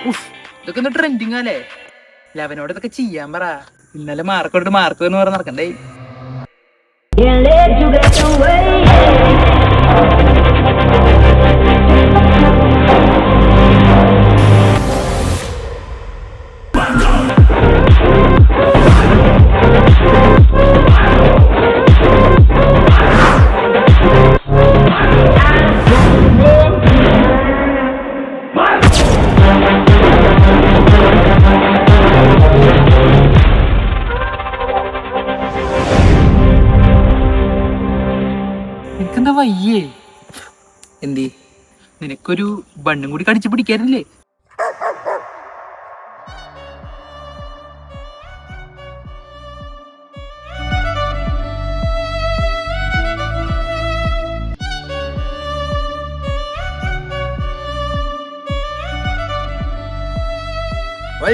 ഇതൊക്കെ ഒന്ന് ട്രെൻഡിങ് അല്ലേ? ലവനോട് ഇതൊക്കെ ചെയ്യാൻ പറ. ഇന്നലെ മാർക്ക് എന്ന് പറഞ്ഞ് നടക്കണ്ടേ. നിനക്കെന്താ വയ്യേ? എന്തി? നിനക്കൊരു ബണ്ണും കൂടി കടിച്ചു പിടിക്കാറില്ലേ?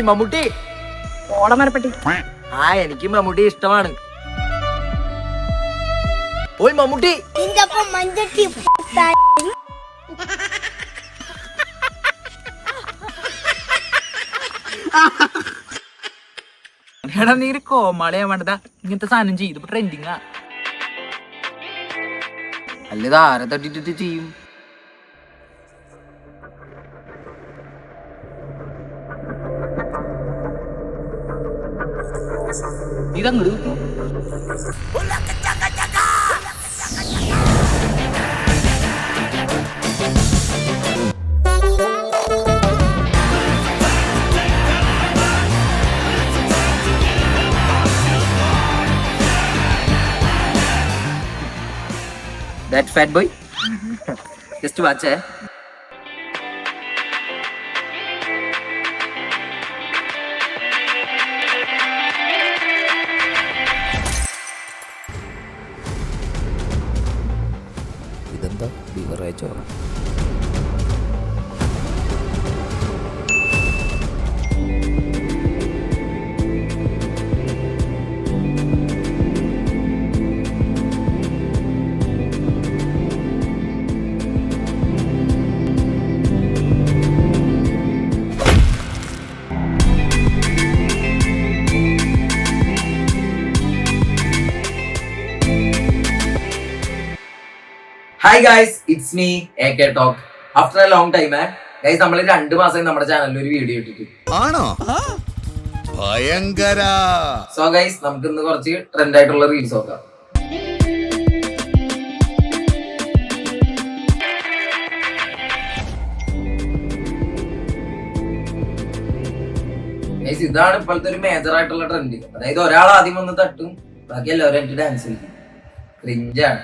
മമ്മൂട്ടി ഓടമരപ്പെട്ടി. എനിക്ക് മമ്മൂട്ടി ഇഷ്ടമാണ്. ഓയ് മമ്മൂട്ടി എടാ നീ കോമാളിയാ വേണ്ടതാ. ഇങ്ങനത്തെ സാധനം ചെയ്ത് ട്രെൻഡിങ്ങാ. അല്ലത് ആരെ തട്ടിട്ടിട്ട് ചെയ്യും? ഇതങ്ങട് That fat boy? Just watch it. ഇതെന്താ ബിവറേജോ? Hi guys, it's me AK talk. After a long time guys, നമ്മൾ 2 മാസമായി നമ്മുടെ ചാനലിൽ ഒരു വീഡിയോ ഇട്ടിട്ട്. ആണോ? ഭയങ്കര. സോ ഗൈസ്, നമുക്ക് ഇന്ന് കുറച്ച് ട്രെൻഡ് ആയിട്ടുള്ള റീൽസ് നോക്കാം. ഗൈസ്, ഇതാണ് ഇപ്പോഴത്തെ ഒരു മേജർ ആയിട്ടുള്ള ട്രെൻഡ്. അതായത് ഒരാൾ ആദ്യം വന്ന് തട്ടും, ബാക്കി എല്ലാവരും എനിക്ക് ഡാൻസ് കളിക്കും. ക്രിഞ്ചാണ്.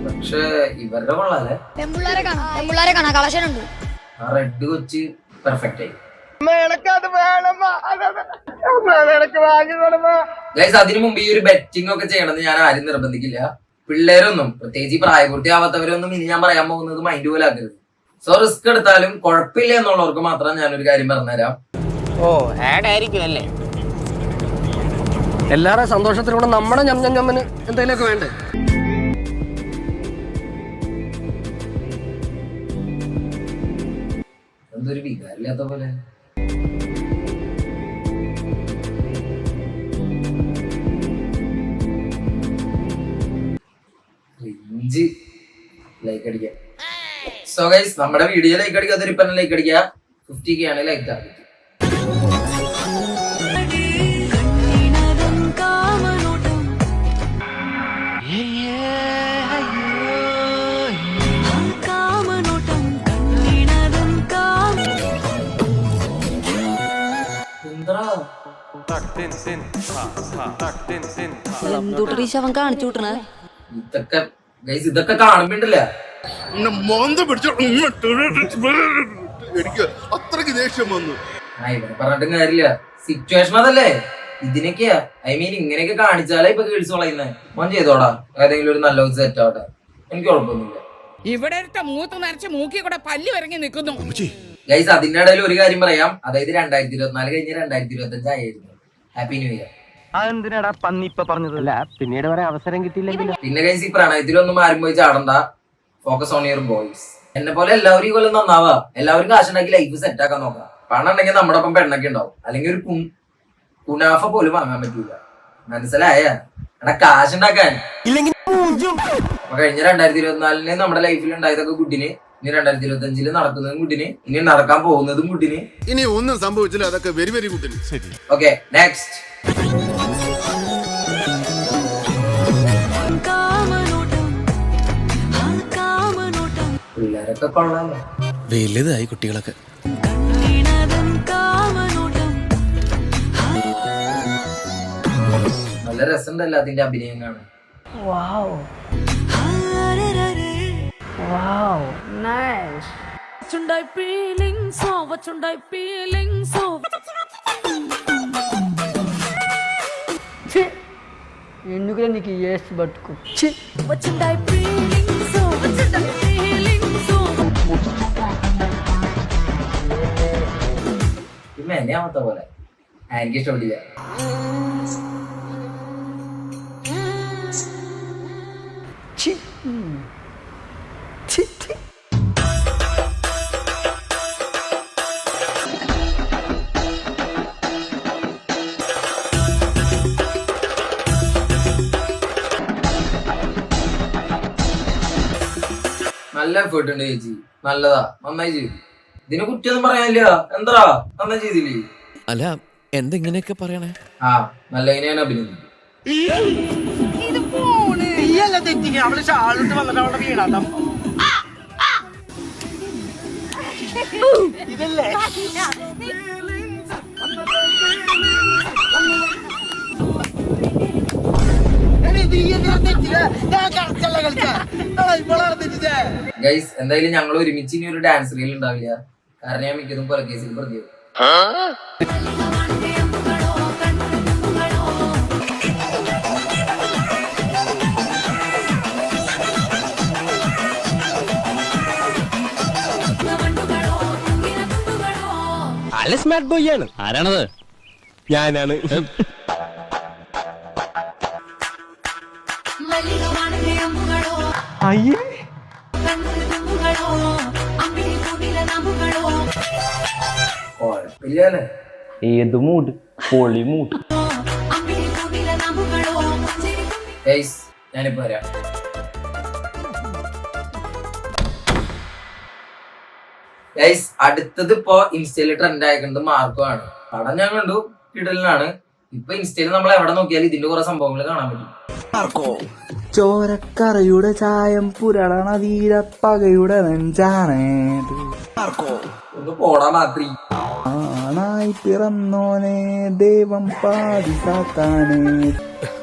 പക്ഷെ ഇവരുടെ കൊള്ളാല്ലേ. ആ റെഡ് കൊച്ച് പെർഫെക്റ്റ് ആയി. ഗൈസ്, അതിനു മുമ്പ് ഈ ഒരു ബെറ്റിംഗ് ഒക്കെ ചെയ്യണമെന്ന് ഞാൻ ആരും നിർബന്ധിക്കില്ല. പിള്ളേരൊന്നും, പ്രത്യേകിച്ച് പ്രായപൂർത്തിയാവാത്തവരൊന്നും ഇനി ഞാൻ പറയാൻ പോകുന്നത് മൈൻഡ് പോലെ ആക്കരുത്. സോ റിസ്ക് എടുത്താലും കുഴപ്പമില്ല എന്നുള്ളവർക്ക് മാത്രം ഞാനൊരു കാര്യം പറഞ്ഞുതരാം. അല്ലേ? എല്ലാവരുടെ സന്തോഷത്തിലൂടെ നമ്മുടെ ഞമ്മന് എന്തെങ്കിലുമൊക്കെ വേണ്ടേ? എന്തൊരു വികാരമില്ലാത്ത പോലെ. ലൈക്ക് അടിക്കാം. സോ ഗൈസ്, നമ്മുടെ വീഡിയോ ലൈക്ക് അടിക്കാത്ത ഇപ്പൊ ലൈക്ക് അടിക്കുക. 50K ആണ് ലൈക്ക് ടാർഗറ്റ്. ഇതൊക്കെ കാണുമ്പോണ്ടല്ല എനിക്ക് അത്രക്ക് ദേഷ്യം വന്നു. ഇവരെ പറഞ്ഞിട്ടും കാര്യമില്ല. സിറ്റുവേഷൻ അതല്ലേ. ഇതിനൊക്കെയാ ഇങ്ങനെയൊക്കെ കാണിച്ചാലേ ഇപ്പൊ കേൾസ് കളയുന്നേ. മോൻ ചെയ്തോടാ, ഏതെങ്കിലും ഒരു നല്ല സെറ്റ് ആവട്ടെ, എനിക്ക് കുഴപ്പമൊന്നുമില്ല. ഇവിടെ മൂത്ത് നരച്ച് മൂക്കി കൂടെ പല്ലി വരങ്ങി നിൽക്കുന്നു. ഗൈസ്, അതിന്റെ ഇടയിൽ ഒരു കാര്യം പറയാം. അതായത് 2024 കഴിഞ്ഞ് 2025 ആയിരുന്നു. Happy new year. അതെന്തിനാടാ പന്നി ഇപ്പൊ പറഞ്ഞതല്ല പിന്നീട് വരെ അവസരം കിട്ടിയില്ലെങ്കിൽ പിന്നെ ഗൈസ് ഈ പ്രണയത്തിലൊന്നും ആരും പോയി ചാടണ്ട. Focus on your boys. എന്നെ പോലെ എല്ലാവരും ഈ കൊല്ലം നന്നാവാ. എല്ലാവരും കാശുണ്ടാക്കി ലൈഫ് സെറ്റ് ആക്കാൻ നോക്കാം. പണം ഉണ്ടെങ്കിൽ നമ്മുടെ ഒപ്പം പെണ്ണൊക്കെ ഉണ്ടാവും. അല്ലെങ്കിൽ ഒരു കുനാഫ പോലും വാങ്ങാൻ പറ്റൂല. മനസ്സിലായ എടാ കാശുണ്ടാക്കാൻ. അപ്പൊ കഴിഞ്ഞ 2024 നമ്മുടെ ലൈഫിൽ ഉണ്ടായതൊക്കെ കുട്ടിന്, ഇനി 2025 നടക്കുന്നതും കുട്ടിന്, ഇനി നടക്കാൻ പോകുന്നതും കുട്ടിന്. ഇനി ഒന്നും സംഭവിച്ചില്ല, അതൊക്കെ വെരി വെരി കുട്ടിന്. ശരി, ഓക്കെ നെക്സ്റ്റ്. പിള്ളേരൊക്കെ കൊള്ളാലോ, വലുതായി കുട്ടികളൊക്കെ. നല്ല രസമുണ്ടല്ലോ അതിന്റെ അഭിനയം കാണാൻ. ఎందుకు నీకు ఏసి పట్టుకు മെനയാമത്തെ പോലെ എനിക്ക് ഇഷ്ടപ്പെട്ടില്ല. നല്ല എഫേർട്ട് ഉണ്ട് ചേച്ചി, നല്ലതാ, നന്നായി ചെയ്തു. ഇതിനെ കുറ്റൊന്നും പറയാനില്ല. എന്താ നന്നായി ചെയ്തില്ലേ? അല്ല എന്തെങ്ങനെയൊക്കെ പറയണേ. ആ നല്ല ഇങ്ങനെയാണ് അഭിനന്ദിക്കും. ഗൈസ് എന്തായാലും ഞങ്ങൾ ഒരുമിച്ച് ഇനി ഒരു ഡാൻസ് റീൽ ഉണ്ടാവില്ല. കാരണം ഞാൻ മിക്കതും പല കേസിൽ പ്രതിയാവും. നല്ല സ്മാർട്ട് ബോയ് ആണ്. ആരാണത്? ഞാനാണ്. അയ്യേ കുഴപ്പമില്ലേ? ഏത് മൂഡ്? പൊളി മൂഡ്. ഗൈസ് ഞാനിപ്പോ വരാം. ഗൈസ് അടുത്തത് ഇപ്പൊ ഇൻസ്റ്റയില് ട്രെൻഡ് ആയിക്കുന്നത് മാർക്കോ ആണ്. പടം ഞാൻ കണ്ടു, കിടലിനാണ്. ഇപ്പൊ ഇൻസ്റ്റയിൽ നമ്മൾ എവിടെ നോക്കിയാലും ഇതിന്റെ കുറെ സംഭവങ്ങൾ കാണാൻ പറ്റും. ചോരക്കറയുടെ ചായം പുരളണ വീരപ്പകയുടെ നെഞ്ചാണ്. ഒന്ന് പോടാ മാത്രി. ആണായി പിറന്നോനെ ദൈവം പാതിസാക്കാനേ.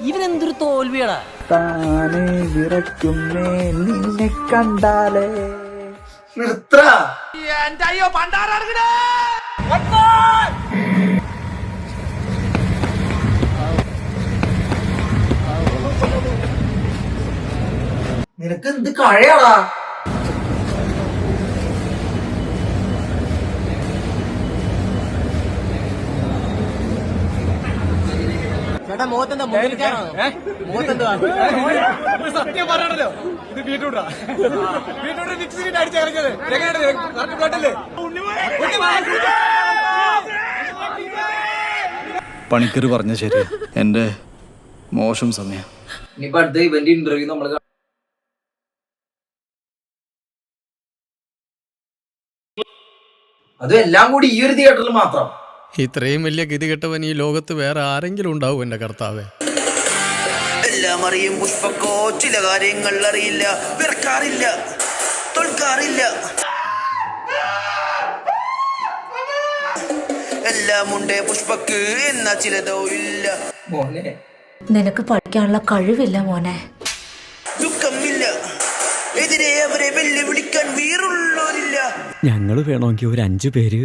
ഇവനെന്തൊരു തോൽവിയാടാ. താനെ വിറയ്ക്കുന്നേ നിന്നെ കണ്ടാലേ. നിർത്ത. നിനക്ക് എന്ത് കഴയാടാ? സത്യം പറയണല്ലോ, ഇത് ബീട്രൂട്ടാ. ബീട്രൂട്ട് മിക്സിയിട്ട് അടിച്ചറിഞ്ഞത് പണിക്കര് പറഞ്ഞ ശരി, എന്റെ മോശം സമയം. ഇനിയിപ്പോ അടുത്ത ഇവന്റെ ഇന്റർവ്യൂ നമ്മൾ അതും എല്ലാം കൂടി ഈ ഒരു തിയേറ്ററിൽ മാത്രം. ഇത്രയും വലിയ ഗതികെട്ടവൻ ഈ ലോകത്ത് വേറെ ആരെങ്കിലും ഉണ്ടാവും എന്റെ കർത്താവേ? എല്ലാം അറിയും പുഷ്പക്കോ ചില കാര്യങ്ങൾ അറിയില്ല, വെറുക്കാറില്ല, തോൽക്കാറില്ല. എല്ലാം ഉണ്ട് പുഷ്പക്ക് എന്നാ ചിലതോ ഇല്ല. മോനെ നിനക്ക് പഠിക്കാനുള്ള കഴിവില്ല മോനെ. ദുഃഖമില്ല, എതിരെ അവരെ വെല്ലുവിളിക്കാൻ വീറുള്ളവരില്ല. ഞങ്ങള് വേണമെങ്കിൽ ഒരു 5 പേര്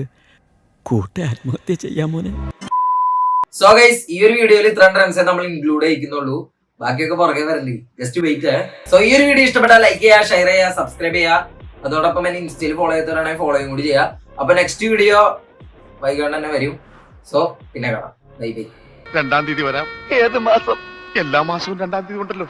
കൂട്ടി ആത്മഹത്യ ചെയ്യാൻ മോനെ. സോ ഗൈസ് ഈ ഒരു വീഡിയോയിൽ ഇത്ര ട്രെൻഡ്സ് നമ്മൾ ഇൻക്ലൂഡ് ചെയ്യിക്കുന്നുള്ളൂ. ബാക്കിയൊക്കെ പുറകെ വരണ്ടേ, ജസ്റ്റ് വെയിറ്റ്. സോ ഈ ഒരു വീഡിയോ ഇഷ്ടപ്പെട്ടാൽ ലൈക്ക് ചെയ്യുക, ഷെയർ ചെയ്യുക, സബ്സ്ക്രൈബ് ചെയ്യുക. അതോടൊപ്പം എന്നെ ഇൻസ്റ്റയിൽ ഫോളോ ചെയ്തവരാണെങ്കിൽ ഫോളോയും കൂടി ചെയ്യുക. അപ്പൊ നെക്സ്റ്റ് വീഡിയോ വൈകാണ്ട് തന്നെ വരും. സോ പിന്നെ കാണാം. Bye bye. 2-ാം തീയതി വരാം. ഏത് മാസം? എല്ലാ മാസവും 2-ാം തീയതി ഉണ്ടല്ലോ.